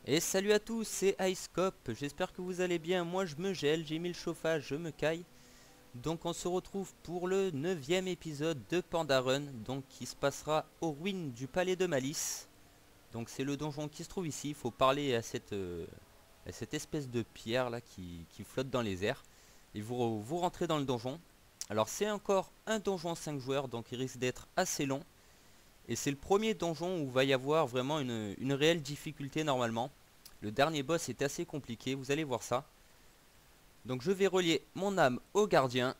Et salut à tous, c'est Icecop, j'espère que vous allez bien, moi je me gèle, j'ai mis le chauffage, je me caille. Donc on se retrouve pour le 9e épisode de Pandarun, donc qui se passera aux ruines du palais de Malice. Donc c'est le donjon qui se trouve ici, il faut parler à cette espèce de pierre là qui flotte dans les airs. Et vous rentrez dans le donjon. Alors c'est encore un donjon 5 joueurs, donc il risque d'être assez long. Et c'est le premier donjon où il va y avoir vraiment une réelle difficulté normalement. Le dernier boss est assez compliqué, vous allez voir ça. Donc je vais relier mon âme au gardien,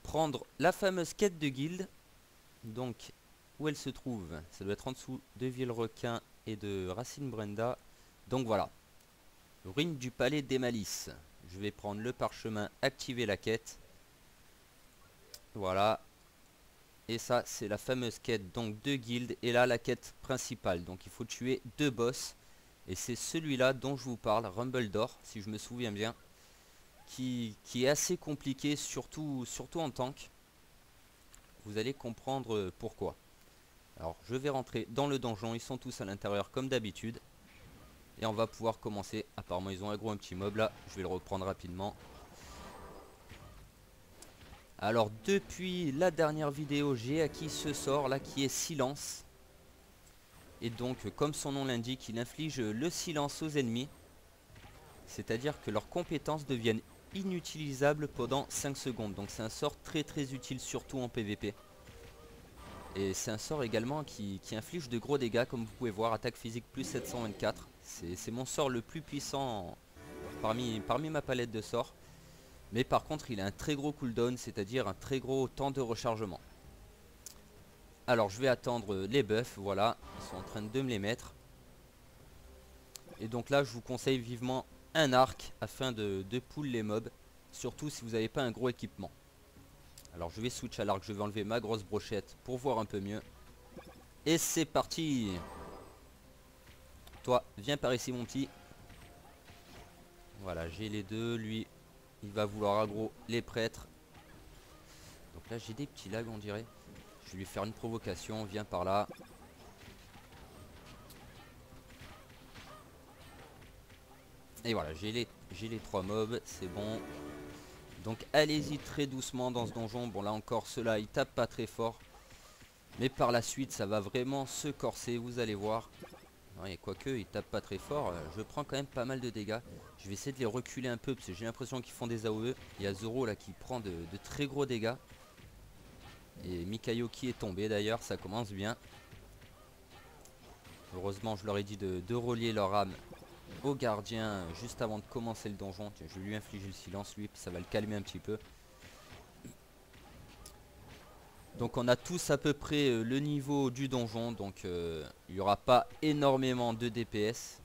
prendre la fameuse quête de guilde. Donc où elle se trouve? Ça doit être en dessous de Villerequin et de Racine Brenda. Donc voilà, ruine du palais des Malices. Je vais prendre le parchemin, activer la quête. Voilà. Et ça c'est la fameuse quête donc de guilde. Et là la quête principale. Donc il faut tuer deux boss. Et c'est celui-là dont je vous parle, Rumbledore, si je me souviens bien. Qui est assez compliqué, surtout en tank. Vous allez comprendre pourquoi. Alors je vais rentrer dans le donjon, ils sont tous à l'intérieur comme d'habitude. Et on va pouvoir commencer. Apparemment ils ont aggro un petit mob là, je vais le reprendre rapidement. Alors depuis la dernière vidéo, j'ai acquis ce sort là qui est silence. Et donc comme son nom l'indique, il inflige le silence aux ennemis. C'est-à-dire que leurs compétences deviennent inutilisables pendant 5 secondes. Donc c'est un sort très utile surtout en PVP. Et c'est un sort également qui inflige de gros dégâts, comme vous pouvez voir, attaque physique plus 724. C'est mon sort le plus puissant parmi ma palette de sorts. Mais par contre il a un très gros cooldown, c'est-à-dire un très gros temps de rechargement. Alors je vais attendre les buffs, voilà, ils sont en train de me les mettre. Et donc là je vous conseille vivement un arc afin de pull les mobs, surtout si vous n'avez pas un gros équipement. Alors je vais switch à l'arc, je vais enlever ma grosse brochette pour voir un peu mieux. Et c'est parti. Toi, viens par ici mon petit. Voilà, j'ai les deux. Lui, il va vouloir aggro les prêtres. Donc là, j'ai des petits lags, on dirait. Je vais lui faire une provocation. Viens par là. Et voilà, j'ai les trois mobs. C'est bon. Donc allez-y très doucement dans ce donjon. Bon, là encore, ceux-là, ils tapent pas très fort. Mais par la suite, ça va vraiment se corser. Vous allez voir. Et quoique, ils tapent pas très fort. Je prends quand même pas mal de dégâts. Je vais essayer de les reculer un peu parce que j'ai l'impression qu'ils font des AOE. Il y a Zoro là qui prend de très gros dégâts. Et Mikayo qui est tombé d'ailleurs, ça commence bien. Heureusement, je leur ai dit de relier leur âme au gardien juste avant de commencer le donjon. Tiens, je vais lui infliger le silence, lui, ça va le calmer un petit peu. Donc on a tous à peu près le niveau du donjon, donc il n'y aura pas énormément de DPS.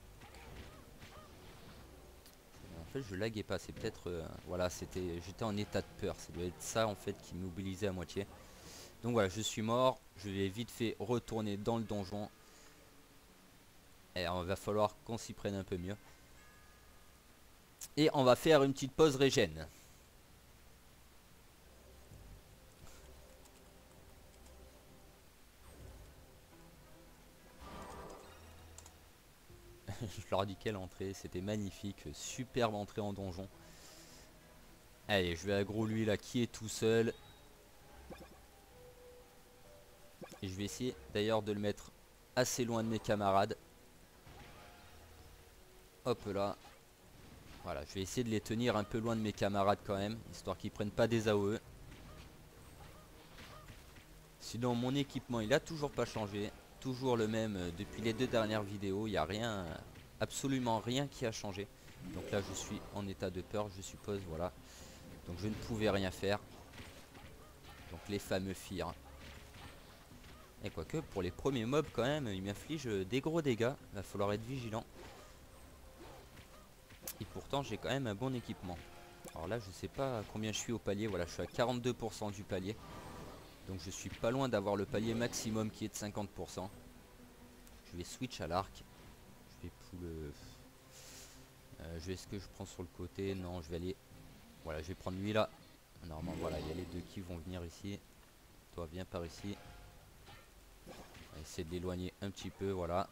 En fait je laguais pas, c'est peut-être voilà, j'étais en état de peur, ça doit être ça en fait qui m'mobilisait à moitié. Donc voilà, je suis mort, je vais vite fait retourner dans le donjon. Et il va falloir qu'on s'y prenne un peu mieux. Et on va faire une petite pause régène. Je leur dis quelle entrée, c'était magnifique, superbe entrée en donjon. Allez, je vais aggro lui là qui est tout seul. Et je vais essayer d'ailleurs de le mettre assez loin de mes camarades. Hop là. Voilà, je vais essayer de les tenir un peu loin de mes camarades quand même, histoire qu'ils prennent pas des AOE. Sinon mon équipement il a toujours pas changé. Toujours le même depuis les deux dernières vidéos. Il n'y a rien, absolument rien qui a changé. Donc là je suis en état de peur je suppose, voilà. Donc je ne pouvais rien faire. Donc les fameux Fear. Et quoique pour les premiers mobs quand même, ils m'infligent des gros dégâts. Il va falloir être vigilant. Et pourtant j'ai quand même un bon équipement. Alors là je sais pas combien je suis au palier. Voilà, je suis à 42% du palier. Donc je suis pas loin d'avoir le palier maximum qui est de 50%. Je vais switch à l'arc. Je vais pull est-ce que je prends sur le côté? Non, je vais aller. Voilà, je vais prendre lui là. Normalement voilà, il y a les deux qui vont venir ici. Toi viens par ici. On va essayer de l'éloigner un petit peu, voilà.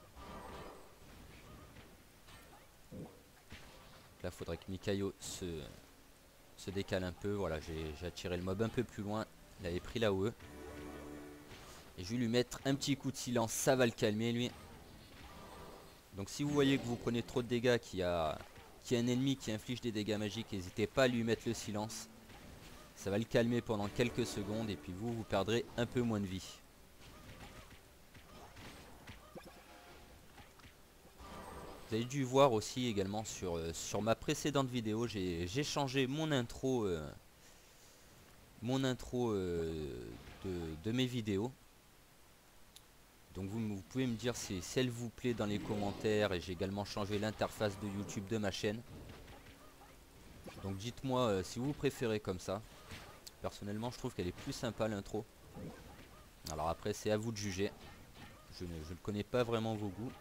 Là, faudrait que Mikayo se décale un peu. Voilà, j'ai attiré le mob un peu plus loin. Il avait pris la OE. Et je vais lui mettre un petit coup de silence. Ça va le calmer, lui. Donc si vous voyez que vous prenez trop de dégâts, qu'il y a un ennemi qui inflige des dégâts magiques, n'hésitez pas à lui mettre le silence. Ça va le calmer pendant quelques secondes. Et puis vous perdrez un peu moins de vie. Vous avez dû voir aussi également sur ma précédente vidéo, j'ai changé mon intro, de mes vidéos. Donc vous pouvez me dire si elle vous plaît dans les commentaires, et j'ai également changé l'interface de YouTube de ma chaîne. Donc dites-moi si vous préférez comme ça. Personnellement, je trouve qu'elle est plus sympa l'intro. Alors après, c'est à vous de juger. Je ne connais pas vraiment vos goûts.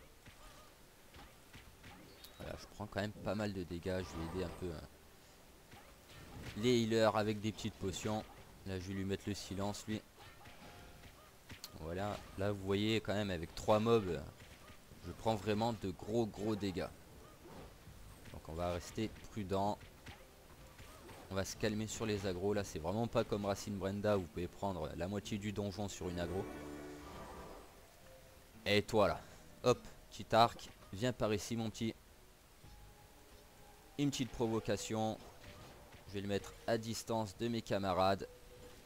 Voilà, je prends quand même pas mal de dégâts. Je vais aider un peu les healers avec des petites potions. Là, je vais lui mettre le silence, lui. Voilà, là vous voyez quand même avec 3 mobs, je prends vraiment de gros dégâts. Donc on va rester prudent. On va se calmer sur les agros. Là c'est vraiment pas comme Racine Brenda où vous pouvez prendre la moitié du donjon sur une agro. Et toi là, hop, petit arc, viens par ici mon petit. Une petite provocation. Je vais le mettre à distance de mes camarades.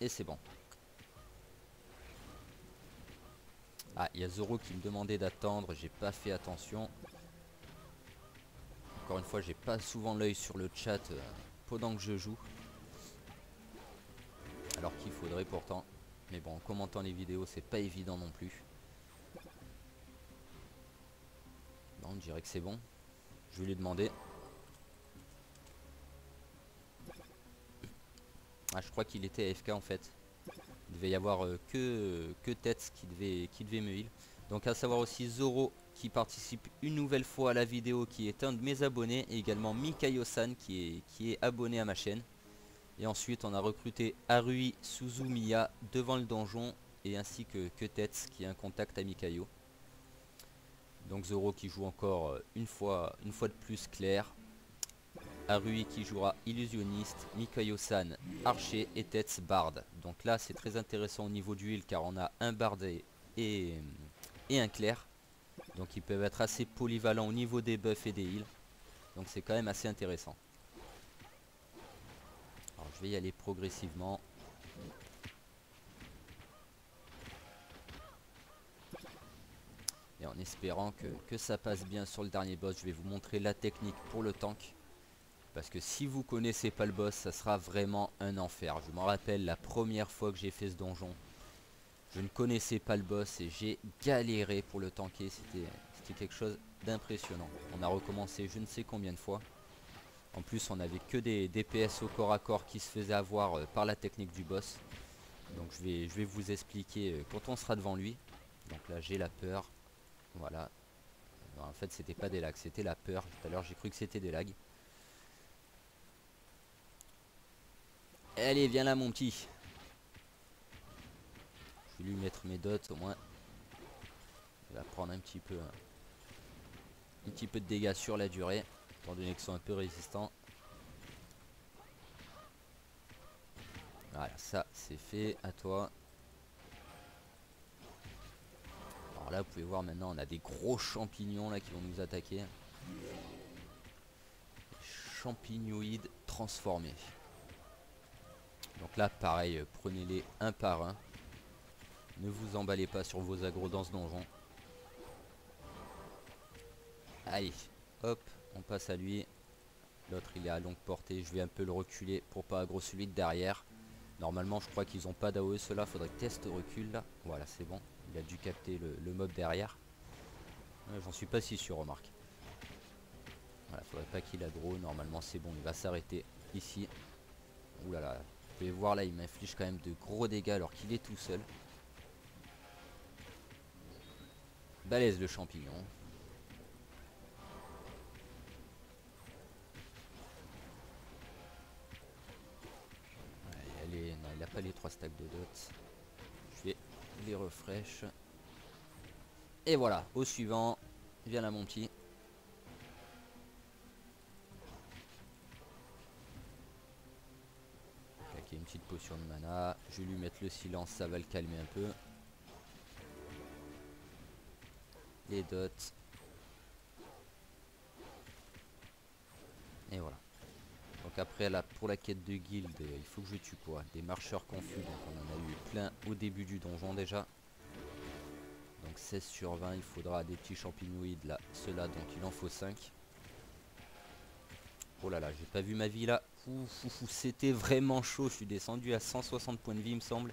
Et c'est bon. Ah, il y a Zoro qui me demandait d'attendre, j'ai pas fait attention. Encore une fois, j'ai pas souvent l'œil sur le chat pendant que je joue. Alors qu'il faudrait pourtant. Mais bon, en commentant les vidéos, c'est pas évident non plus. Bon, on dirait que c'est bon. Je vais lui demander. Ah, je crois qu'il était AFK en fait. Il devait y avoir que Tets qui devait me heal. Donc à savoir aussi Zoro qui participe une nouvelle fois à la vidéo, qui est un de mes abonnés. Et également Mikayo-san qui est abonné à ma chaîne. Et ensuite on a recruté Harui Suzumiya devant le donjon. Et ainsi que Tets qui est un contact à Mikayo. Donc Zoro qui joue encore une fois de plus clair. Harui qui jouera illusionniste, Mikayo-san archer et Tets bard. Donc là c'est très intéressant au niveau du heal car on a un bard et un clair. Donc ils peuvent être assez polyvalents au niveau des buffs et des heals. Donc c'est quand même assez intéressant. Alors je vais y aller progressivement. Et en espérant que ça passe bien sur le dernier boss. Je vais vous montrer la technique pour le tank. Parce que si vous connaissez pas le boss, ça sera vraiment un enfer. Je m'en rappelle la première fois que j'ai fait ce donjon. Je ne connaissais pas le boss et j'ai galéré pour le tanker. C'était quelque chose d'impressionnant. On a recommencé je ne sais combien de fois. En plus on avait que des DPS au corps à corps qui se faisaient avoir par la technique du boss. Donc je vais vous expliquer quand on sera devant lui. Donc là j'ai la peur. Voilà. Non, en fait c'était pas des lags, c'était la peur. Tout à l'heure j'ai cru que c'était des lags. Allez, viens là mon petit. Je vais lui mettre mes dots au moins. Il va prendre un petit peu de dégâts sur la durée, étant donné qu'ils sont un peu résistants. Voilà, ça c'est fait. À toi. Alors là vous pouvez voir maintenant on a des gros champignons là qui vont nous attaquer. Champignoïdes transformés. Donc là pareil, prenez-les un par un. Ne vous emballez pas sur vos agros dans ce donjon. Allez, hop, on passe à lui. L'autre il est à longue portée, je vais un peu le reculer pour pas aggro celui de derrière. Normalement je crois qu'ils ont pas d'AOE ceux-là, faudrait que test recule là. Voilà c'est bon, il a dû capter le mob derrière. J'en suis pas si sûr, remarque. Voilà, faudrait pas qu'il aggro, normalement c'est bon, il va s'arrêter ici. Ouh là là, vous pouvez voir là il m'inflige quand même de gros dégâts alors qu'il est tout seul. Balèze le champignon. Allez, non, il a pas les 3 stacks de dots. Je vais les refresh. Et voilà, au suivant. Viens là mon petit. Ok, une petite potion de mana. Je vais lui mettre le silence, ça va le calmer un peu. Les dots. Et voilà. Donc après là, pour la quête de guilde, il faut que je tue quoi? Des marcheurs confus, donc on en a eu plein au début du donjon déjà. Donc 16 sur 20, il faudra des petits champignouides là, ceux-là, donc il en faut 5. Oh là là, j'ai pas vu ma vie là. C'était vraiment chaud, je suis descendu à 160 points de vie il me semble.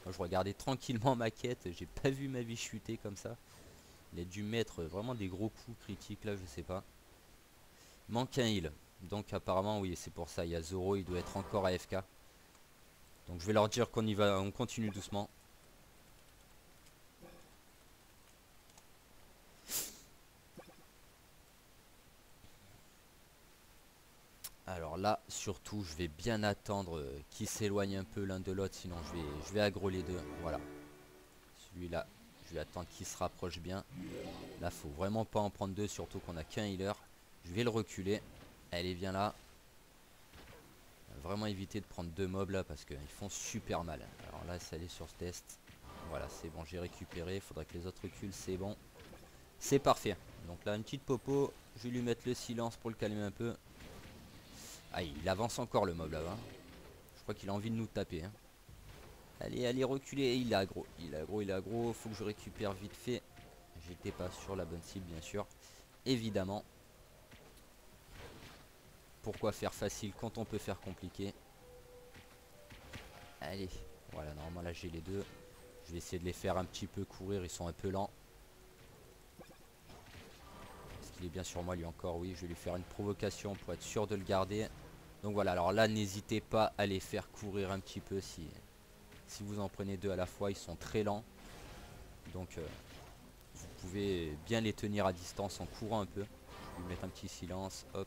Moi, je regardais tranquillement ma quête, j'ai pas vu ma vie chuter comme ça. Il a dû mettre vraiment des gros coups critiques là, je sais pas. Manque un heal. Donc apparemment oui, c'est pour ça, il y a Zoro, il doit être encore AFK. Donc je vais leur dire qu'on y va, on continue doucement. Alors là, surtout, je vais bien attendre qu'ils s'éloignent un peu l'un de l'autre, sinon je vais aggro les deux. Voilà. Celui-là, je vais attendre qu'il se rapproche bien. Là, faut vraiment pas en prendre deux, surtout qu'on a qu'un healer. Je vais le reculer. Allez, viens là. Vraiment éviter de prendre deux mobs là parce qu'ils font super mal. Alors là, c'est aller sur ce test. Voilà, c'est bon, j'ai récupéré. Il faudrait que les autres reculent, c'est bon. C'est parfait. Donc là, une petite popo. Je vais lui mettre le silence pour le calmer un peu. Ah, il avance encore le mob là-bas. Je crois qu'il a envie de nous taper. Hein. Allez, allez, reculez. Il est aggro. Il est aggro, il est aggro. Faut que je récupère vite fait. J'étais pas sur la bonne cible, bien sûr. Évidemment. Pourquoi faire facile quand on peut faire compliqué? Allez. Voilà, normalement là j'ai les deux. Je vais essayer de les faire un petit peu courir. Ils sont un peu lents. Est-ce qu'il est bien sur moi lui encore? Oui, je vais lui faire une provocation pour être sûr de le garder. Donc voilà, alors là n'hésitez pas à les faire courir un petit peu si vous en prenez deux à la fois, ils sont très lents. Donc vous pouvez bien les tenir à distance en courant un peu. Je vais lui mettre un petit silence, hop.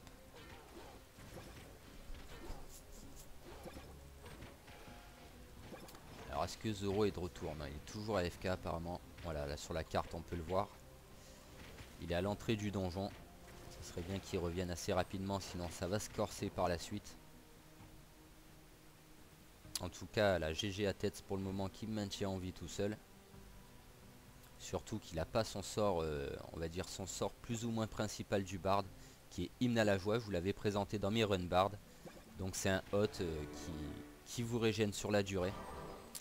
Alors est-ce que Zoro est de retour? Non, il est toujours AFK apparemment. Voilà, là sur la carte on peut le voir. Il est à l'entrée du donjon. Ce serait bien qu'il revienne assez rapidement, sinon ça va se corser par la suite. En tout cas, la GG à tête pour le moment qui me maintient en vie tout seul. Surtout qu'il n'a pas son sort, on va dire son sort plus ou moins principal du bard, qui est hymne à la joie. Je vous l'avais présenté dans mes run bard. Donc c'est un hot qui vous régène sur la durée.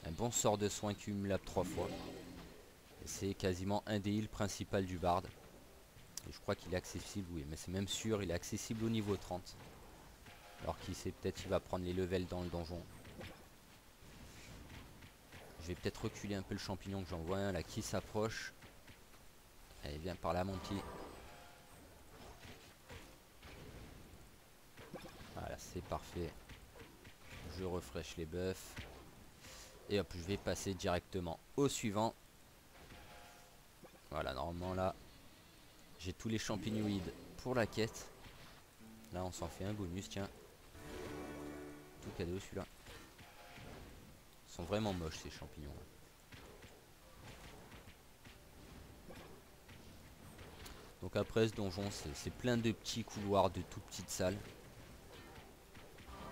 Un bon sort de soin cumulable 3 fois. C'est quasiment un des heals principal du bard. Et je crois qu'il est accessible, oui, mais c'est même sûr, il est accessible au niveau 30. Alors qui sait, peut-être il va prendre les levels dans le donjon. Je vais peut-être reculer un peu le champignon que j'en vois un là qui s'approche. Allez, viens par là mon petit. Voilà, c'est parfait. Je refresh les buffs. Et hop, je vais passer directement au suivant. Voilà, normalement là, j'ai tous les champignouides pour la quête. Là, on s'en fait un bonus, tiens. Tout cadeau celui-là. Ils sont vraiment moches ces champignons là. Donc après ce donjon, c'est plein de petits couloirs, de toutes petites salles.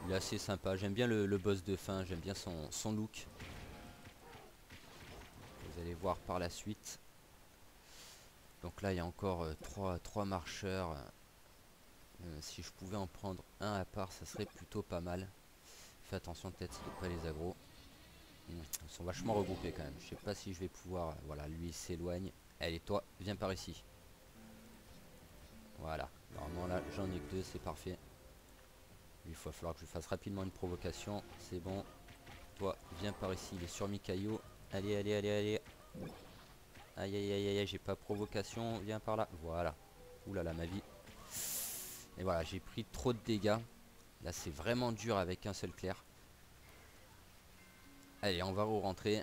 Il est assez sympa. J'aime bien le boss de fin, j'aime bien son look. Vous allez voir par la suite. Donc là, il y a encore trois marcheurs. Si je pouvais en prendre un à part, ça serait plutôt pas mal. Fais attention peut-être de pas les aggro. Ils sont vachement regroupés quand même. Je sais pas si je vais pouvoir... Voilà, lui il s'éloigne. Allez, toi, viens par ici. Voilà. Normalement là, j'en ai que deux, c'est parfait. Il va falloir que je fasse rapidement une provocation. C'est bon. Toi, viens par ici. Il est sur Mikayo. Allez, allez, allez, allez. Aïe, aïe, aïe, aïe, j'ai pas provocation. Viens par là. Voilà. Ouh là là, ma vie. Et voilà, j'ai pris trop de dégâts. Là, c'est vraiment dur avec un seul clair. Allez, on va re-rentrer.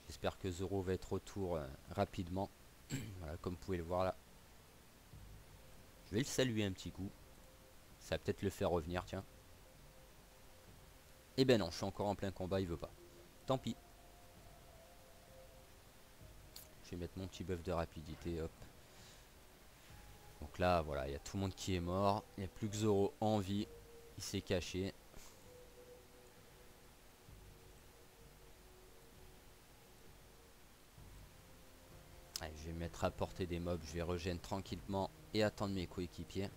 J'espère que Zoro va être retour rapidement. Voilà, comme vous pouvez le voir là. Je vais le saluer un petit coup. Ça va peut-être le faire revenir, tiens. Eh ben non, je suis encore en plein combat, il veut pas. Tant pis. Je vais mettre mon petit buff de rapidité, hop. Donc là, voilà, il y a tout le monde qui est mort. Il n'y a plus que Zoro en vie. Il s'est caché. Allez, je vais me mettre à portée des mobs. Je vais régénérer tranquillement et attendre mes coéquipiers.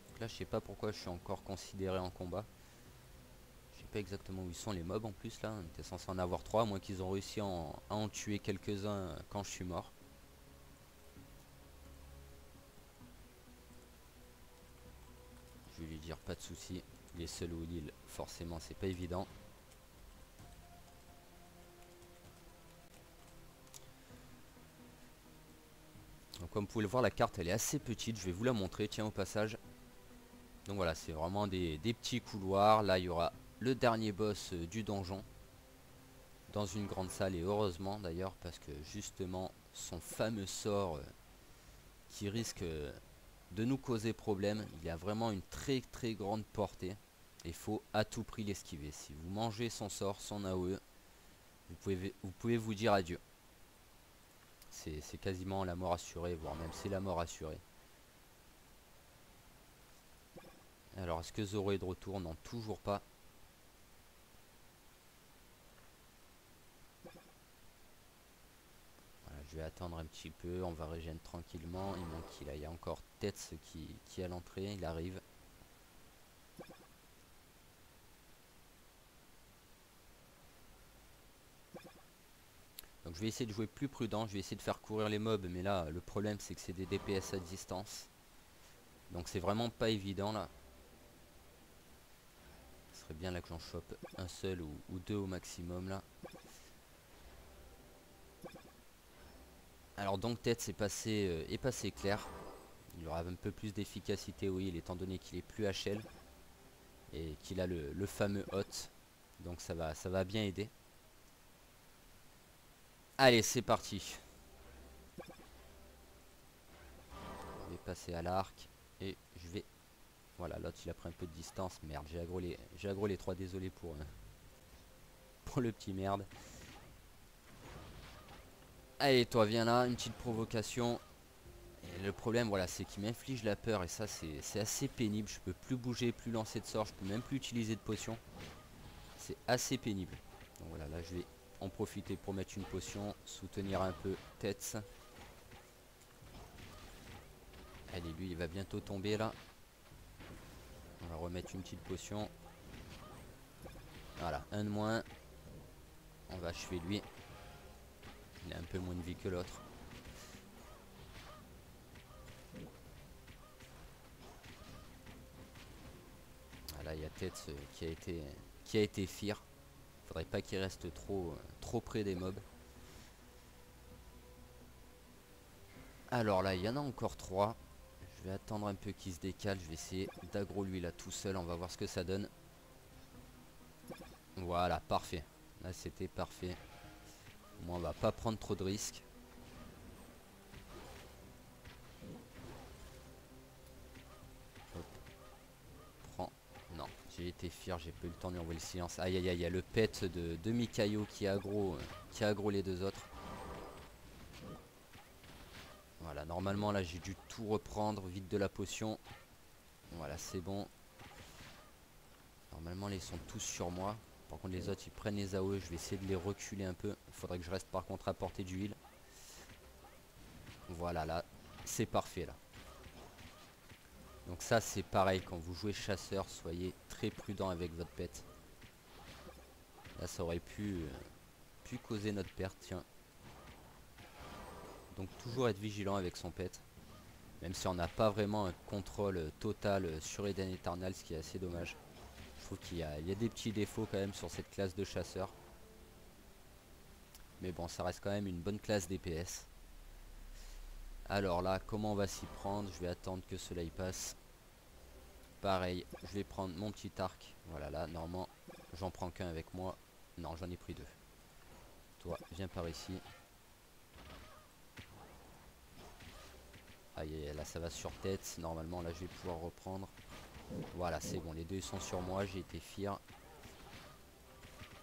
Donc là, je sais pas pourquoi je suis encore considéré en combat. Je sais pas exactement où ils sont les mobs en plus là. On était censé en avoir 3, à moins qu'ils ont réussi à en tuer quelques-uns quand je suis mort. Je vais lui dire pas de soucis. Il est seul au l'île, forcément c'est pas évident. Donc comme vous pouvez le voir, la carte elle est assez petite. Je vais vous la montrer, tiens, au passage. Donc voilà, c'est vraiment des petits couloirs. Là il y aura le dernier boss du donjon. Dans une grande salle, et heureusement d'ailleurs, parce que justement son fameux sort qui risque de nous causer problème, il a vraiment une très très grande portée. Il faut à tout prix l'esquiver. Si vous mangez son sort, son AOE, vous pouvez vous dire adieu. C'est quasiment la mort assurée, voire même c'est la mort assurée. Alors est-ce que Zoro est de retour? Non, toujours pas. Voilà, je vais attendre un petit peu, on va régénérer tranquillement. Il manque qu'il y a encore Tetsu qui est à l'entrée, il arrive. Donc je vais essayer de jouer plus prudent, je vais essayer de faire courir les mobs, mais là le problème c'est que c'est des DPS à distance. Donc c'est vraiment pas évident là. Ce serait bien là que j'en chope un seul ou deux au maximum là. Alors donc tête est passé clair. Il aura un peu plus d'efficacité, oui, étant donné qu'il est plus HL. Et qu'il a le fameux hot. Donc ça va bien aider. Allez, c'est parti. Je vais passer à l'arc. Et je vais... Voilà, l'autre il a pris un peu de distance. Merde, j'ai aggro les trois, désolé pour le petit merde. Allez, toi, viens là, une petite provocation. Et le problème, voilà, c'est qu'il m'inflige la peur. Et ça, c'est assez pénible. Je peux plus bouger, plus lancer de sort. Je peux même plus utiliser de potion. C'est assez pénible. Donc voilà, là, je vais en profiter pour mettre une potion. Soutenir un peu Tetz. Allez, lui, il va bientôt tomber, là. On va remettre une petite potion. Voilà, un de moins. On va achever lui. Il a un peu moins de vie que l'autre. Là il y a Tetz qui a été fear. Faudrait pas qu'il reste trop près des mobs. Alors là il y en a encore 3. Je vais attendre un peu qu'il se décale. Je vais essayer d'aggro lui là tout seul. On va voir ce que ça donne. Voilà, parfait. Là c'était parfait. Au moins on va pas prendre trop de risques. Hop. Prends. Non, j'ai été fier, j'ai pas eu le temps de lui envoyer le silence. Aïe aïe aïe, il y a le pet de Mikayo qui aggro les deux autres. Voilà, normalement là j'ai dû tout reprendre, vite de la potion. Voilà, c'est bon. Normalement là, ils sont tous sur moi. Par contre les autres ils prennent les AOE, je vais essayer de les reculer un peu. Il faudrait que je reste par contre à portée du heal. Voilà, là c'est parfait là. Donc ça c'est pareil, quand vous jouez chasseur, soyez très prudent avec votre pet. Là ça aurait pu causer notre perte, tiens. Donc toujours être vigilant avec son pet. Même si on n'a pas vraiment un contrôle total sur Eden Eternal, ce qui est assez dommage. Je trouve qu'il y a des petits défauts quand même sur cette classe de chasseur. Mais bon, ça reste quand même une bonne classe DPS. Alors là, comment on va s'y prendre? Je vais attendre que cela y passe. Pareil, je vais prendre mon petit arc. Voilà, là, normalement, j'en prends qu'un avec moi. Non, j'en ai pris 2. Toi, viens par ici. Aïe, là, ça va sur tête. Normalement, là, je vais pouvoir reprendre. Voilà, c'est bon. Les deux sont sur moi. J'ai été fier.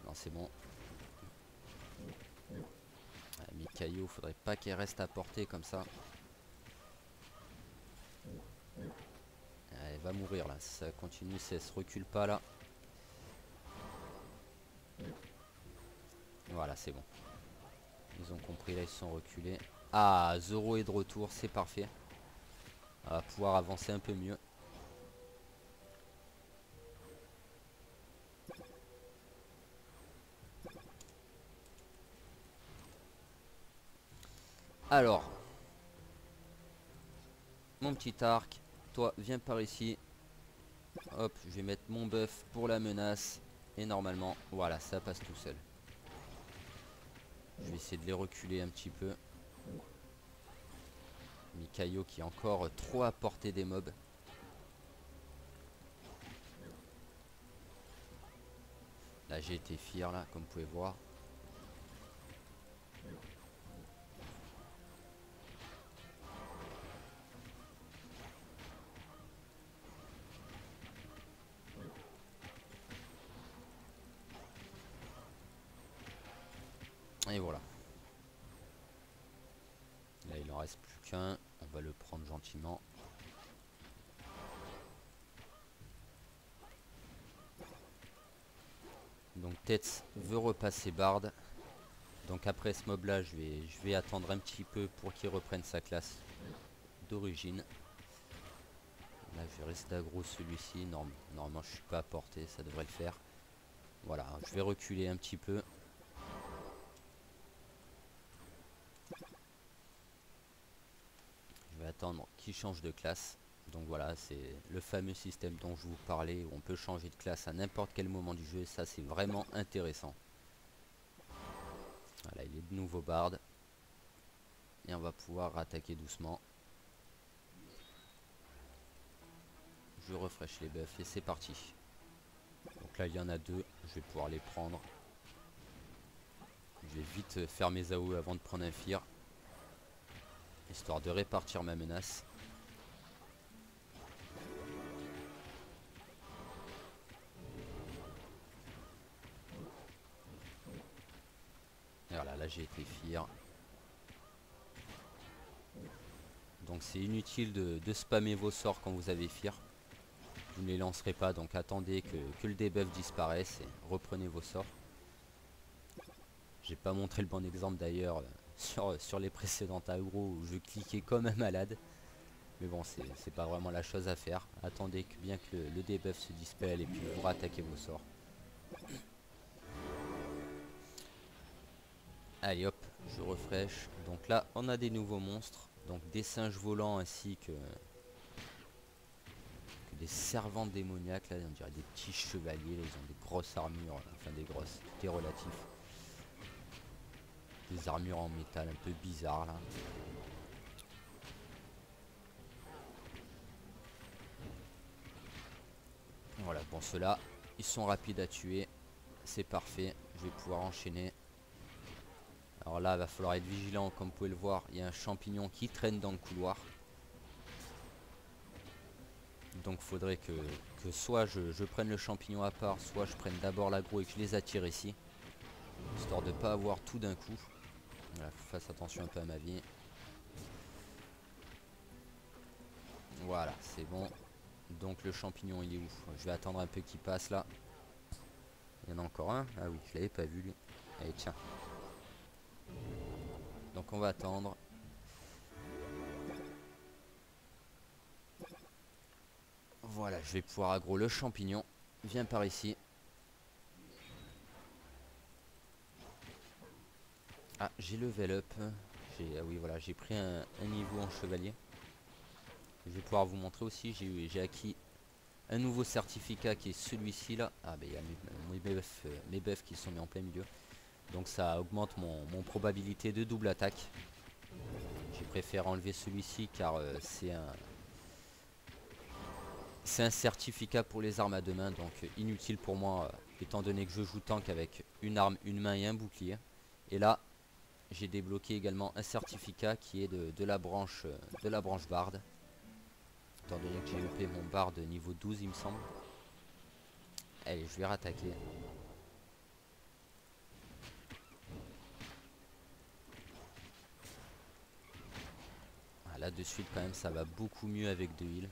Non, c'est bon. Caillou, faudrait pas qu'elle reste à portée comme ça. Elle va mourir là, si ça continue, si elle se recule pas là. Voilà, c'est bon. Ils ont compris, là ils se sont reculés. Ah, Zoro est de retour, c'est parfait. On va pouvoir avancer un peu mieux. Alors, mon petit arc, toi viens par ici. Hop, je vais mettre mon buff pour la menace. Et normalement, voilà, ça passe tout seul. Je vais essayer de les reculer un petit peu. Mikayo qui est encore trop à portée des mobs. Là j'ai été fier là, comme vous pouvez voir. Et voilà. Là il en reste plus qu'un. On va le prendre gentiment. Donc Tetz veut repasser Bard. Donc après ce mob là je vais attendre un petit peu pour qu'il reprenne sa classe d'origine. Là je risque d'aggro celui-ci. Normalement je suis pas à portée, ça devrait le faire. Voilà, je vais reculer un petit peu. Je vais attendre qu'il change de classe. Donc voilà, c'est le fameux système dont je vous parlais, où on peut changer de classe à n'importe quel moment du jeu, et ça c'est vraiment intéressant. Voilà, il est de nouveau Bard. Et on va pouvoir attaquer doucement. Je refresh les buffs et c'est parti. Donc là il y en a deux, je vais pouvoir les prendre. Je vais vite faire mes AOE avant de prendre un Fear, histoire de répartir ma menace. Et voilà, là j'ai été Fear. Donc c'est inutile de spammer vos sorts quand vous avez Fear. Vous ne les lancerez pas, donc attendez que le debuff disparaisse et reprenez vos sorts. J'ai pas montré le bon exemple d'ailleurs sur les précédentes aggro où je cliquais comme un malade. Mais bon, c'est pas vraiment la chose à faire. Attendez bien que le debuff se dispelle et puis vous rattaquez vos sorts. Allez hop, je refresh. Donc là, on a des nouveaux monstres. Donc des singes volants ainsi que des servantes démoniaques. Là, on dirait des petits chevaliers. Là, ils ont des grosses armures. Enfin, des grosses, tout est relatif. Des armures en métal un peu bizarres là. Voilà, bon ceux-là, ils sont rapides à tuer. C'est parfait, je vais pouvoir enchaîner. Alors là, il va falloir être vigilant, comme vous pouvez le voir. Il y a un champignon qui traîne dans le couloir. Donc il faudrait que soit je prenne le champignon à part, soit je prenne d'abord l'aggro et que je les attire ici. Histoire de ne pas avoir tout d'un coup. Voilà, faut que je fasse attention un peu à ma vie. Voilà, c'est bon. Donc le champignon il est où? Je vais attendre un peu qu'il passe là. Il y en a encore un. Ah oui, je l'avais pas vu lui. Allez tiens. Donc on va attendre. Voilà, je vais pouvoir aggro le champignon. Viens par ici. Ah, j'ai level up. Ah oui, voilà, j'ai pris un niveau en chevalier. Je vais pouvoir vous montrer aussi. J'ai acquis un nouveau certificat qui est celui-ci là. Ah, ben il y a mes buffs qui sont mis en plein milieu. Donc ça augmente mon probabilité de double attaque. J'ai préféré enlever celui-ci car c'est un certificat pour les armes à deux mains. Donc inutile pour moi étant donné que je joue tank avec une arme, une main et un bouclier. Et là, j'ai débloqué également un certificat qui est de la branche Bard. Étant donné que j'ai upé mon Bard niveau 12 il me semble. Allez, je vais rattaquer. Là de suite quand même ça va beaucoup mieux avec 2 heals.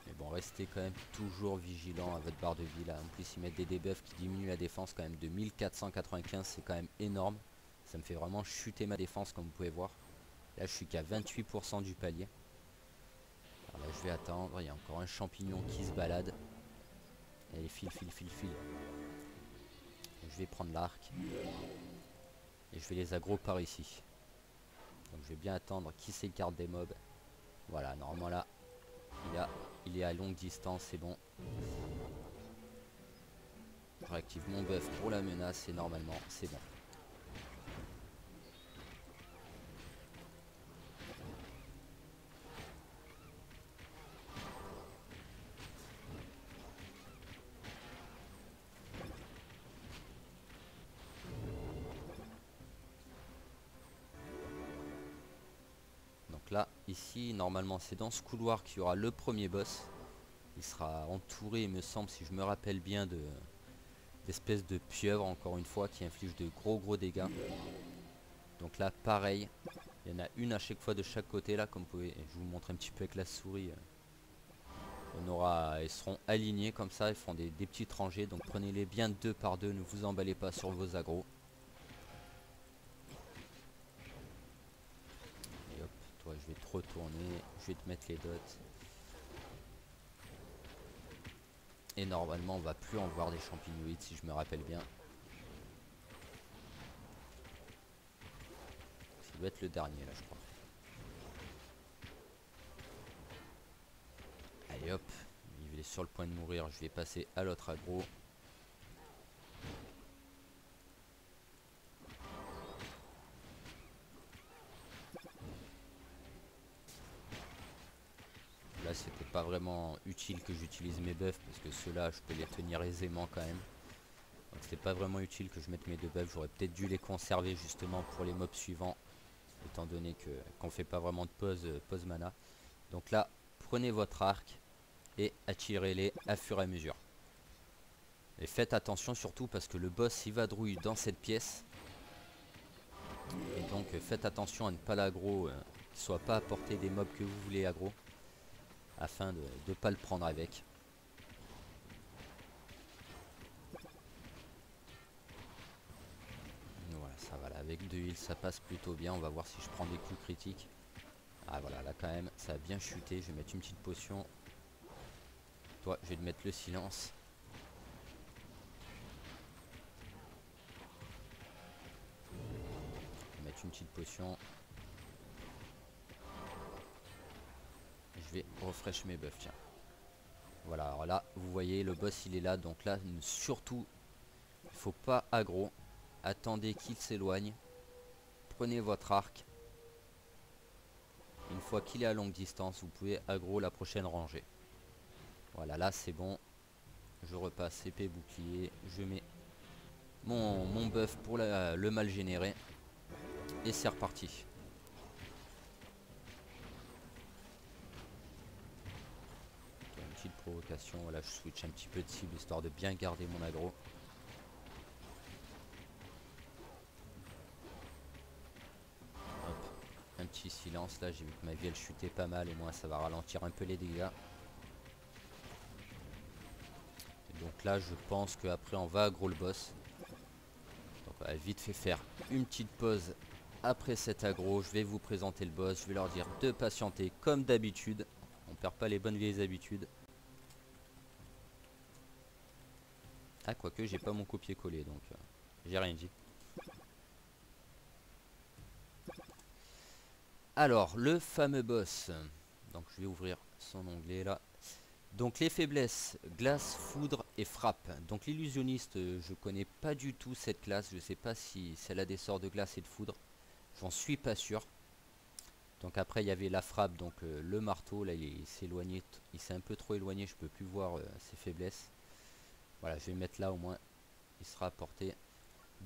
Mais bon, restez quand même toujours vigilant à votre barre de vie là. En plus ils mettent des debuffs qui diminuent la défense quand même de 1495, c'est quand même énorme. Ça me fait vraiment chuter ma défense comme vous pouvez voir. Là je suis qu'à 28% du palier. Alors là je vais attendre, il y a encore un champignon qui se balade. Allez, file. Je vais prendre l'arc. Et je vais les aggro par ici. Donc je vais bien attendre qui s'écarte des mobs. Voilà, normalement là, il est à longue distance, c'est bon. Je réactive mon buff pour la menace et normalement c'est bon. Donc là, ici, normalement c'est dans ce couloir qu'il y aura le premier boss. Il sera entouré, il me semble, si je me rappelle bien, d'espèces de pieuvres, encore une fois, qui infligent de gros dégâts. Donc là, pareil, il y en a une à chaque fois de chaque côté, là, comme vous pouvez, je vous montre un petit peu avec la souris. Elles seront alignées comme ça, elles font des petites rangées, donc prenez-les bien 2 par 2, ne vous emballez pas sur vos agros. Et hop, toi je vais te retourner, je vais te mettre les dots. Et normalement on va plus en voir des champignoïdes si je me rappelle bien. Ça doit être le dernier là je crois. Allez hop, il est sur le point de mourir, je vais passer à l'autre aggro. Là c'était pas vraiment utile que j'utilise mes buffs parce que ceux-là je peux les tenir aisément quand même. Donc c'était pas vraiment utile que je mette mes 2 buffs, j'aurais peut-être dû les conserver justement pour les mobs suivants. Étant donné qu'on fait pas vraiment de pause mana. Donc là, prenez votre arc et attirez-les à fur et à mesure. Et faites attention surtout parce que le boss il va drouille dans cette pièce. Et donc faites attention à ne pas l'aggro, qu'il soit pas à portée des mobs que vous voulez aggro. Afin de ne pas le prendre avec. Voilà, ça va là, avec 2 heals ça passe plutôt bien. On va voir si je prends des coups critiques. Ah voilà, là quand même ça a bien chuté. Je vais mettre une petite potion. Toi je vais te mettre le silence. Une petite potion. Je vais refresh mes buffs, tiens. Voilà, alors là, vous voyez, le boss il est là. Donc là, surtout, il faut pas aggro. Attendez qu'il s'éloigne. Prenez votre arc. Une fois qu'il est à longue distance, vous pouvez aggro la prochaine rangée. Voilà, là c'est bon. Je repasse épée bouclier. Je mets mon buff pour le mal généré. Et c'est reparti. Une petite provocation. Voilà, je switch un petit peu de cible histoire de bien garder mon aggro. Hop, un petit silence là. J'ai vu que ma vie elle chutait pas mal. Et moi ça va ralentir un peu les dégâts. Et donc là je pense qu'après on va aggro le boss. Donc on va vite fait faire une petite pause. Après cet aggro, je vais vous présenter le boss. Je vais leur dire de patienter comme d'habitude. On perd pas les bonnes vieilles habitudes. Ah, quoique j'ai pas mon copier-coller, donc j'ai rien dit. Alors, le fameux boss. Donc je vais ouvrir son onglet là. Donc les faiblesses, glace, foudre et frappe. Donc l'illusionniste, je connais pas du tout cette classe. Je sais pas si elle a des sorts de glace et de foudre. J'en suis pas sûr. Donc après il y avait la frappe, donc le marteau, là il s'est éloigné, il s'est un peu trop éloigné, je peux plus voir ses faiblesses. Voilà, je vais mettre là au moins, il sera à portée.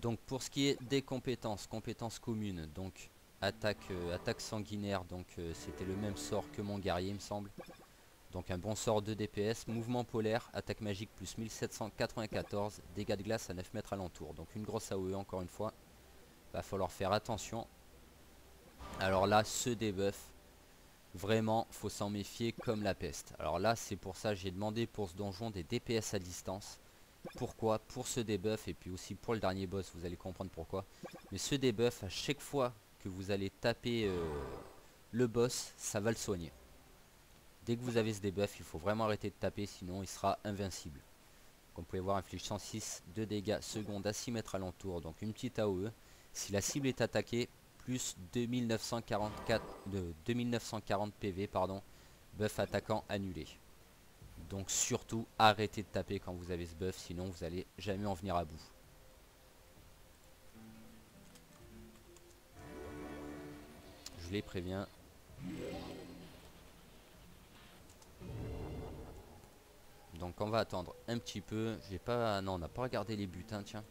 Donc pour ce qui est des compétences, compétences communes, donc attaque sanguinaire, donc c'était le même sort que mon guerrier il me semble. Donc un bon sort de DPS, mouvement polaire, attaque magique plus 1794, dégâts de glace à 9 mètres alentour. Donc une grosse AOE encore une fois. Va falloir faire attention. Alors là, ce debuff, vraiment, faut s'en méfier comme la peste. Alors là, c'est pour ça que j'ai demandé pour ce donjon des DPS à distance. Pourquoi? Pour ce debuff et puis aussi pour le dernier boss, vous allez comprendre pourquoi. Mais ce debuff, à chaque fois que vous allez taper le boss, ça va le soigner. Dès que vous avez ce debuff, il faut vraiment arrêter de taper, sinon il sera invincible. Comme vous pouvez voir, inflige 106 de dégâts secondes à 6 mètres alentour, donc une petite AOE. Si la cible est attaquée, plus 2940 PV, pardon, buff attaquant annulé. Donc surtout, arrêtez de taper quand vous avez ce buff, sinon vous allez jamais en venir à bout. Je les préviens. Donc on va attendre un petit peu. J'ai pas. Non, on n'a pas regardé les butins, tiens.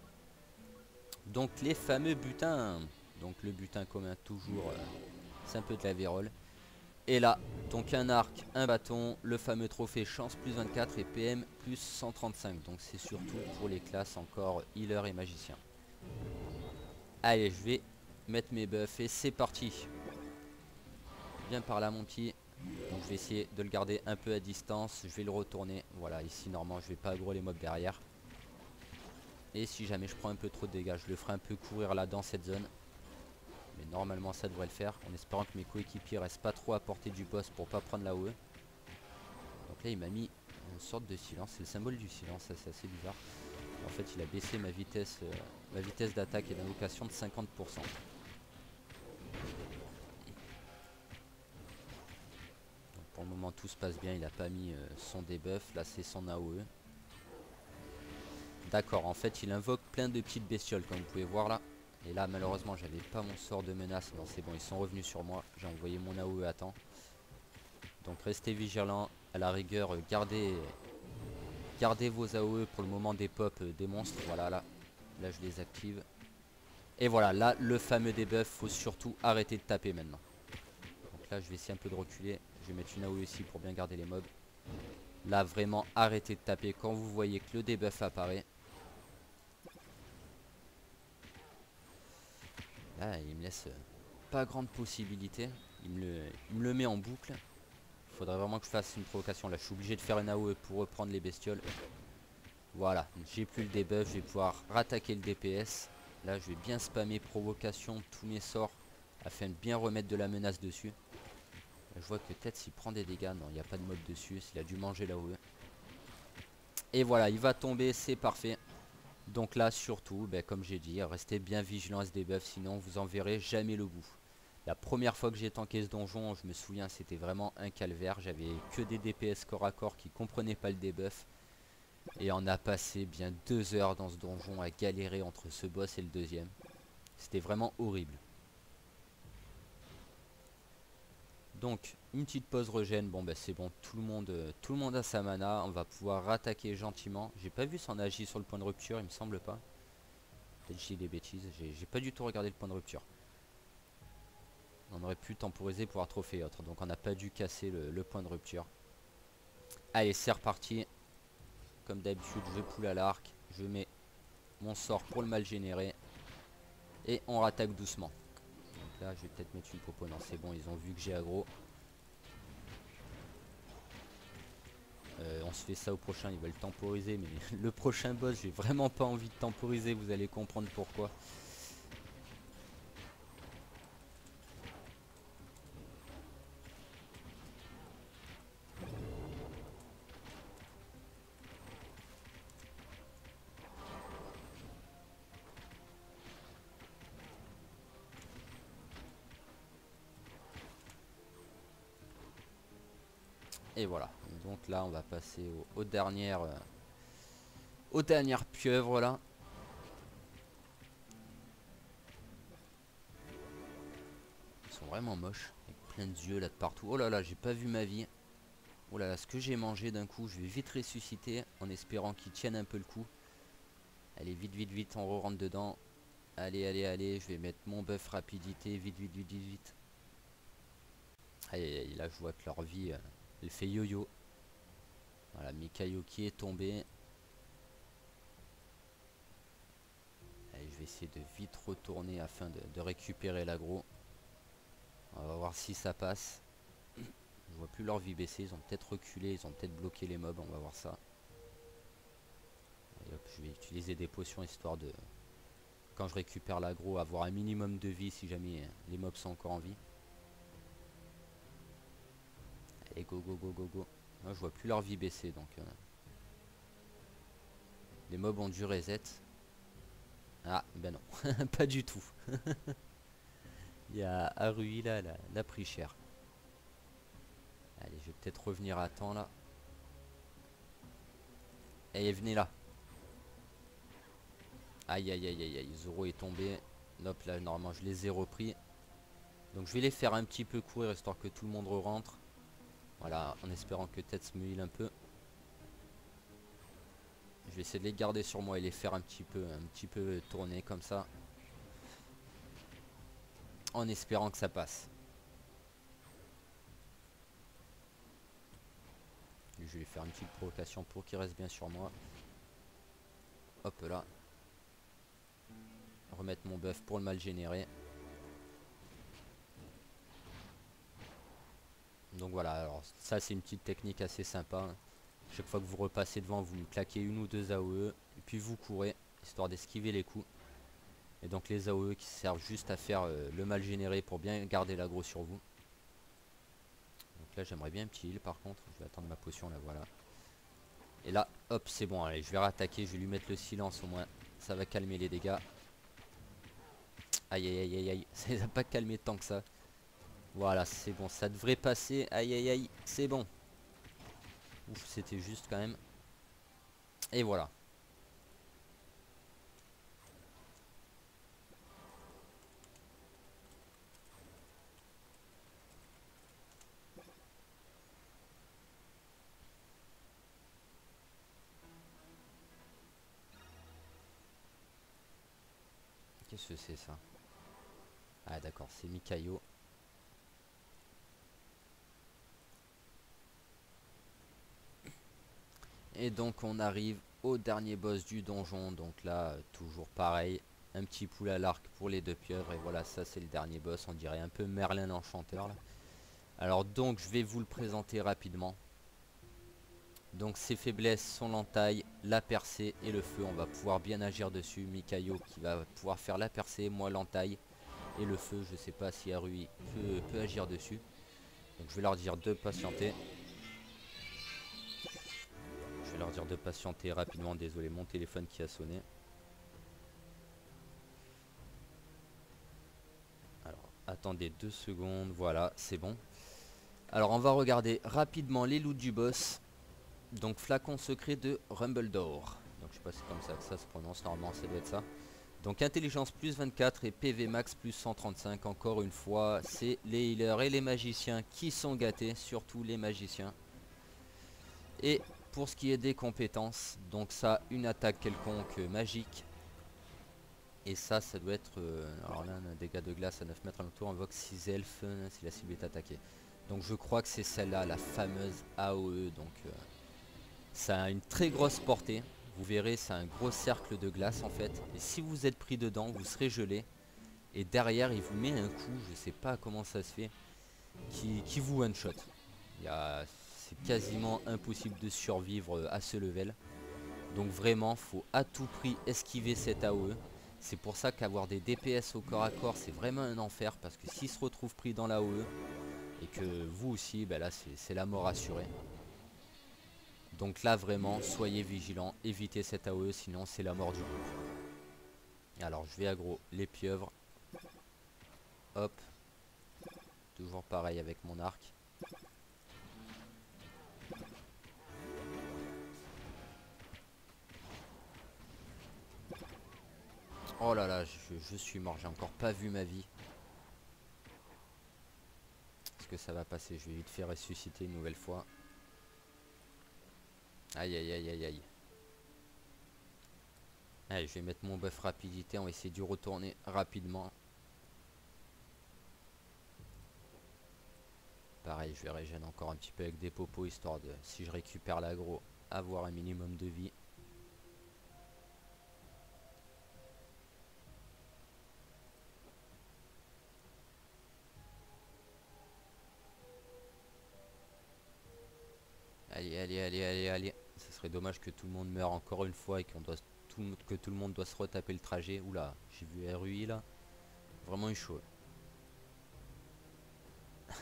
Donc les fameux butins. Donc le butin commun toujours. C'est un peu de la vérole. Et là, donc un arc, un bâton, le fameux trophée chance plus 24 et PM plus 135. Donc c'est surtout pour les classes encore healer et magicien. Allez, je vais mettre mes buffs et c'est parti. Viens par là mon petit. Donc je vais essayer de le garder un peu à distance. Je vais le retourner. Voilà, ici normalement je vais pas aggro les mobs derrière. Et si jamais je prends un peu trop de dégâts, je le ferai un peu courir là dans cette zone. Mais normalement ça devrait le faire. En espérant que mes coéquipiers restent pas trop à portée du boss pour pas prendre la OE. Donc là il m'a mis une sorte de silence. C'est le symbole du silence, ça c'est assez bizarre. En fait il a baissé ma vitesse d'attaque et d'invocation de 50%. Pour le moment tout se passe bien, il n'a pas mis son debuff, là c'est son AOE. D'accord, en fait il invoque plein de petites bestioles comme vous pouvez voir là. Et là malheureusement j'avais pas mon sort de menace, non c'est bon ils sont revenus sur moi, j'ai envoyé mon AOE à temps. Donc restez vigilants, à la rigueur gardez vos AOE pour le moment des pop des monstres, voilà là je les active. Et voilà là le fameux debuff, faut surtout arrêter de taper maintenant. Donc là je vais essayer un peu de reculer. Je vais mettre une AOE ici pour bien garder les mobs. Là vraiment arrêtez de taper quand vous voyez que le debuff apparaît. Là il me laisse pas grande possibilité. Il me le met en boucle. Il faudrait vraiment que je fasse une provocation. Là je suis obligé de faire une AOE pour reprendre les bestioles. Voilà, j'ai plus le debuff, je vais pouvoir rattaquer le DPS. Là je vais bien spammer provocation, tous mes sorts, afin de bien remettre de la menace dessus. Je vois que peut-être s'il prend des dégâts, non il n'y a pas de mob dessus, s'il a dû manger la OE. Et voilà, il va tomber, c'est parfait. Donc là surtout, comme j'ai dit, restez bien vigilant à ce debuff, sinon vous en verrez jamais le bout. La première fois que j'ai tanké ce donjon, je me souviens, c'était vraiment un calvaire. J'avais que des DPS corps à corps qui comprenaient pas le debuff. Et on a passé bien 2 heures dans ce donjon à galérer entre ce boss et le deuxième. C'était vraiment horrible. Donc une petite pause regen, bon c'est bon, tout le monde a sa mana, on va pouvoir rattaquer gentiment. J'ai pas vu son agi sur le point de rupture, il me semble pas. Peut-être j'ai des bêtises, j'ai pas du tout regardé le point de rupture. On aurait pu temporiser pour avoir trophée et autres, donc on n'a pas dû casser le point de rupture. Allez c'est reparti. Comme d'habitude je poule à l'arc, je mets mon sort pour le mal générer. Et on rattaque doucement. Donc là je vais peut-être mettre une popo, non c'est bon, ils ont vu que j'ai aggro. On se fait ça au prochain, ils veulent temporiser, mais le prochain boss j'ai vraiment pas envie de temporiser, vous allez comprendre pourquoi. Et voilà, donc là on va passer aux dernières pieuvres là. Ils sont vraiment moches, avec plein de yeux là de partout. Oh là là, j'ai pas vu ma vie. Oh là là, ce que j'ai mangé d'un coup, je vais vite ressusciter en espérant qu'ils tiennent un peu le coup. Allez, vite, vite, vite, on rentre dedans. Allez, allez, allez, je vais mettre mon buff rapidité, vite, vite, vite, vite, vite. Allez, là je vois que leur vie, elle fait yo-yo. Voilà, Mikayo qui est tombé. Allez, je vais essayer de vite retourner afin de récupérer l'aggro. On va voir si ça passe. Je vois plus leur vie baisser, ils ont peut-être reculé, ils ont peut-être bloqué les mobs, on va voir ça. Et hop, je vais utiliser des potions histoire de, quand je récupère l'aggro, avoir un minimum de vie si jamais les mobs sont encore en vie. Allez, go go go go go. Moi je vois plus leur vie baisser, donc les mobs ont dû reset. Ah ben non, pas du tout. Il y a Arui là, elle a pris cher. Allez, je vais peut-être revenir à temps là. Et venez là. Aïe aïe aïe aïe aïe, Zoro est tombé. Hop là, normalement je les ai repris. Donc je vais les faire un petit peu courir histoire que tout le monde rentre. Voilà, en espérant que Tets me heal un peu. Je vais essayer de les garder sur moi et les faire un petit peu tourner comme ça. En espérant que ça passe. Et je vais faire une petite provocation pour qu'il reste bien sur moi. Hop là. Remettre mon buff pour le mal généré. Donc voilà, alors ça c'est une petite technique assez sympa. Chaque fois que vous repassez devant, vous claquez une ou deux AOE. Et puis vous courez, histoire d'esquiver les coups. Et donc les AOE qui servent juste à faire le mal généré pour bien garder l'aggro sur vous. Donc là j'aimerais bien un petit heal par contre. Je vais attendre ma potion là, voilà. Et là, hop, c'est bon, allez, je vais rattaquer, je vais lui mettre le silence au moins. Ça va calmer les dégâts. Aïe aïe aïe aïe aïe, ça n'a pas calmé tant que ça. Voilà, c'est bon, ça devrait passer. Aïe aïe aïe, c'est bon. Ouf, c'était juste quand même. Et voilà. Qu'est-ce que c'est ça? Ah d'accord, c'est Mikayo. Et donc on arrive au dernier boss du donjon. Donc là, toujours pareil. Un petit poule à l'arc pour les deux pieuvres. Et voilà, ça c'est le dernier boss. On dirait un peu Merlin l'Enchanteur là. Alors donc je vais vous le présenter rapidement. Donc ses faiblesses sont l'entaille, la percée et le feu. On va pouvoir bien agir dessus. Mikayo qui va pouvoir faire la percée, moi l'entaille et le feu. Je sais pas si Arui peut agir dessus. Donc je vais leur dire de patienter. Je vais leur dire de patienter rapidement. Désolé, mon téléphone qui a sonné. Alors attendez 2 secondes. Voilà, c'est bon. Alors on va regarder rapidement les loots du boss. Donc flacon secret de Rumbledore. Donc je sais pas si c'est comme ça que ça se prononce. Normalement ça doit être ça. Donc intelligence plus 24 et PV max plus 135. Encore une fois, c'est les healers et les magiciens qui sont gâtés. Surtout les magiciens. Et pour ce qui est des compétences, donc ça, une attaque quelconque magique. Et ça doit être... alors là, un dégât de glace à 9 mètres à l'entour, invoque 6 elfes si la cible est attaquée. Donc je crois que c'est celle-là, la fameuse AOE. Donc ça a une très grosse portée. Vous verrez, c'est un gros cercle de glace en fait. Et si vous êtes pris dedans, vous serez gelé. Et derrière, il vous met un coup, je sais pas comment ça se fait, qui vous one-shot. C'est quasiment impossible de survivre à ce level. Donc vraiment, faut à tout prix esquiver cette AOE. C'est pour ça qu'avoir des DPS au corps à corps, c'est vraiment un enfer. Parce que s'ils se retrouvent pris dans l'AOE, et que vous aussi, ben là c'est la mort assurée. Donc là vraiment, soyez vigilants, évitez cette AOE, sinon c'est la mort du groupe. Alors je vais aggro les pieuvres. Hop. Toujours pareil avec mon arc. Oh là là, je suis mort, j'ai encore pas vu ma vie. Est-ce que ça va passer? Je vais vite faire ressusciter une nouvelle fois. Aïe aïe aïe aïe aïe. Allez, je vais mettre mon buff rapidité, on va essayer de retourner rapidement. Pareil, je vais régénérer encore un petit peu avec des popos, histoire de, si je récupère l'aggro, avoir un minimum de vie. Allez, allez, allez, allez, allez. Ce serait dommage que tout le monde meure encore une fois et que tout le monde doit se retaper le trajet. Oula, j'ai vu RUI là. Vraiment eu chaud.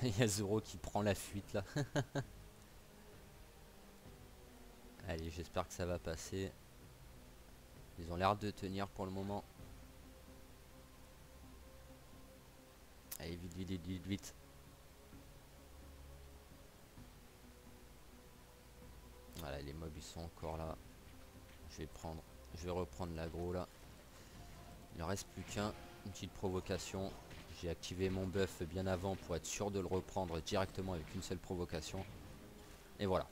Il y a Zoro qui prend la fuite là. Allez, j'espère que ça va passer. Ils ont l'air de tenir pour le moment. Allez, vite, vite, vite, vite, vite. Voilà, les mobs ils sont encore là. Je vais reprendre l'aggro là. Il ne reste plus qu'un. Une petite provocation. J'ai activé mon buff bien avant pour être sûr de le reprendre directement avec une seule provocation. Et voilà.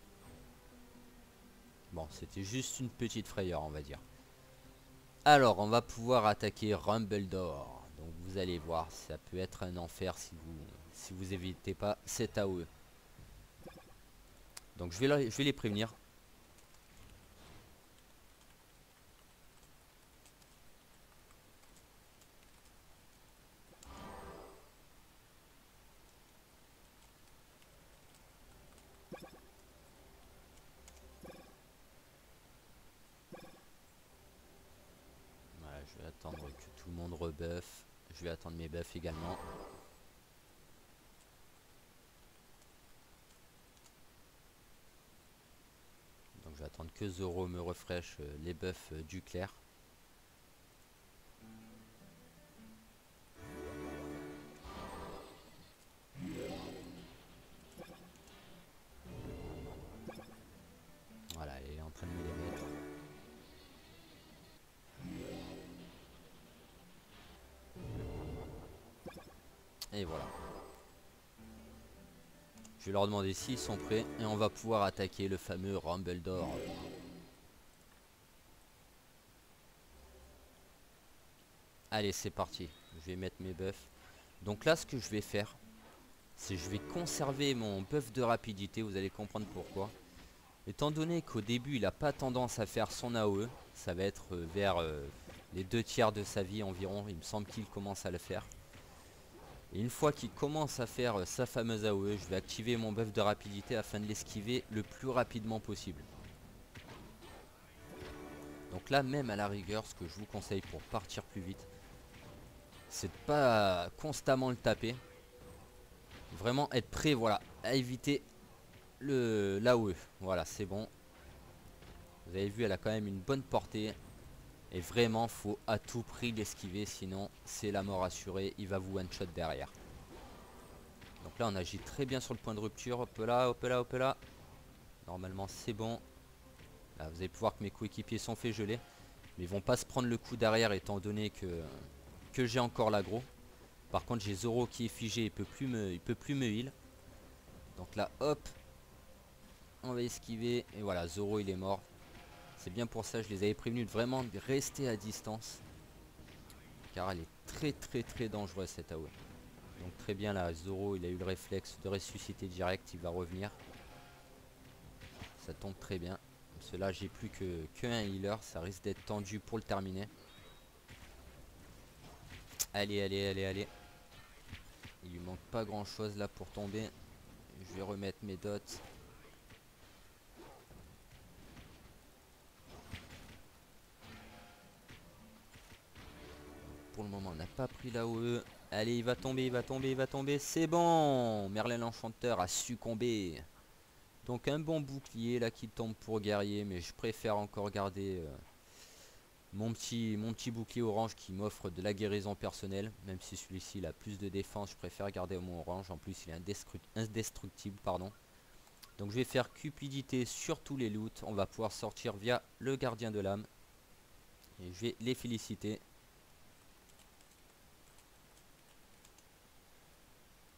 Bon, c'était juste une petite frayeur, on va dire. Alors, on va pouvoir attaquer Rumbledore. Donc vous allez voir, ça peut être un enfer si vous évitez pas cet AOE. Donc je vais les prévenir. Voilà, je vais attendre que tout le monde rebuff. Je vais attendre mes buffs également. Donc je vais attendre que Zoro me refresh les buffs du clair. Voilà, il est en train de me les mettre. Et voilà. Je vais leur demander s'ils sont prêts et on va pouvoir attaquer le fameux Rumbledore. Allez, c'est parti. Je vais mettre mes buffs. Donc là, ce que je vais faire, c'est je vais conserver mon buff de rapidité. Vous allez comprendre pourquoi. Étant donné qu'au début, il n'a pas tendance à faire son AOE, ça va être vers les 2/3 de sa vie environ. Il me semble qu'il commence à le faire. Et une fois qu'il commence à faire sa fameuse AOE, je vais activer mon buff de rapidité afin de l'esquiver le plus rapidement possible. Donc là, même à la rigueur, ce que je vous conseille pour partir plus vite, c'est de pas constamment le taper. Vraiment être prêt, voilà, à éviter l'AOE. Voilà, c'est bon. Vous avez vu, elle a quand même une bonne portée. Et vraiment, faut à tout prix l'esquiver, sinon c'est la mort assurée. Il va vous one-shot derrière. Donc là, on agit très bien sur le point de rupture. Hop là, hop là, hop là. Normalement, c'est bon. Là, vous allez pouvoir que mes coéquipiers sont fait geler. Mais ils vont pas se prendre le coup derrière étant donné que j'ai encore l'aggro. Par contre, j'ai Zoro qui est figé. Il peut plus me heal. Donc là, hop. On va esquiver. Et voilà, Zoro, il est mort. C'est bien pour ça, je les avais prévenus de vraiment rester à distance. Car elle est très très très dangereuse cette AOE. Donc très bien là, Zoro il a eu le réflexe de ressusciter direct, il va revenir. Ça tombe très bien. Parce que là j'ai plus qu'un healer, ça risque d'être tendu pour le terminer. Allez, allez, allez, allez. Il lui manque pas grand chose là pour tomber. Je vais remettre mes dots. Pour le moment on n'a pas pris l'AOE. Allez, il va tomber, il va tomber, il va tomber. C'est bon, Merlin l'Enchanteur a succombé. Donc un bon bouclier là qui tombe pour guerrier. Mais je préfère encore garder mon petit bouclier orange qui m'offre de la guérison personnelle. Même si celui-ci il a plus de défense, je préfère garder mon orange. En plus il est indestructible, pardon. Donc je vais faire cupidité sur tous les loots. On va pouvoir sortir via le gardien de l'âme. Et je vais les féliciter.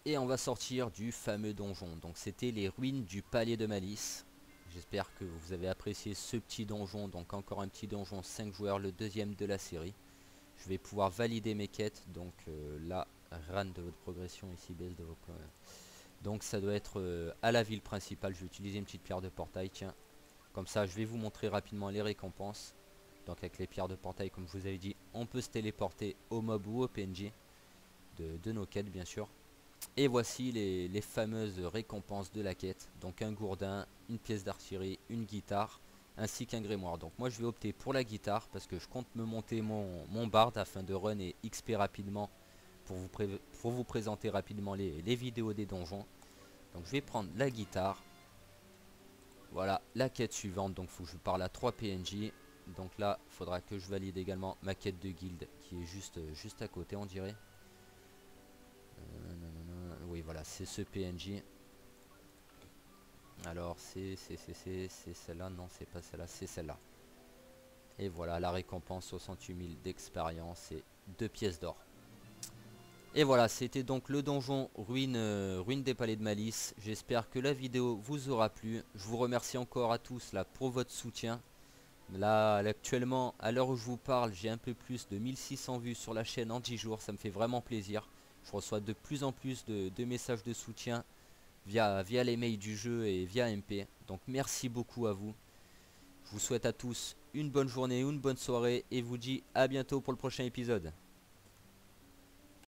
Et on va sortir du fameux donjon. Donc c'était les ruines du palais de Malice. J'espère que vous avez apprécié ce petit donjon. Donc encore un petit donjon 5 joueurs, le deuxième de la série. Je vais pouvoir valider mes quêtes. Donc la run de votre progression ici baisse de vos... Donc ça doit être à la ville principale. Je vais utiliser une petite pierre de portail. Tiens, comme ça je vais vous montrer rapidement les récompenses. Donc avec les pierres de portail, comme je vous avais dit, on peut se téléporter au mob ou au PNJ de nos quêtes bien sûr. Et voici les fameuses récompenses de la quête. Donc un gourdin, une pièce d'artillerie, une guitare, ainsi qu'un grimoire. Donc moi je vais opter pour la guitare parce que je compte me monter mon bard afin de run et XP rapidement pour vous présenter rapidement les vidéos des donjons. Donc je vais prendre la guitare. Voilà la quête suivante, donc il faut que je parle à 3 PNJ. Donc là il faudra que je valide également ma quête de guilde qui est juste à côté on dirait. Oui voilà c'est ce PNJ. Alors c'est celle-là, non c'est pas celle-là, c'est celle-là. Et voilà la récompense 68 000 d'expérience et 2 pièces d'or. Et voilà, c'était donc le donjon ruine des palais de Malice. J'espère que la vidéo vous aura plu. Je vous remercie encore à tous là pour votre soutien. Là actuellement, à l'heure où je vous parle, j'ai un peu plus de 1600 vues sur la chaîne en 10 jours. Ça me fait vraiment plaisir. Je reçois de plus en plus de messages de soutien via les mails du jeu et via MP. Donc merci beaucoup à vous. Je vous souhaite à tous une bonne journée ou une bonne soirée et vous dis à bientôt pour le prochain épisode.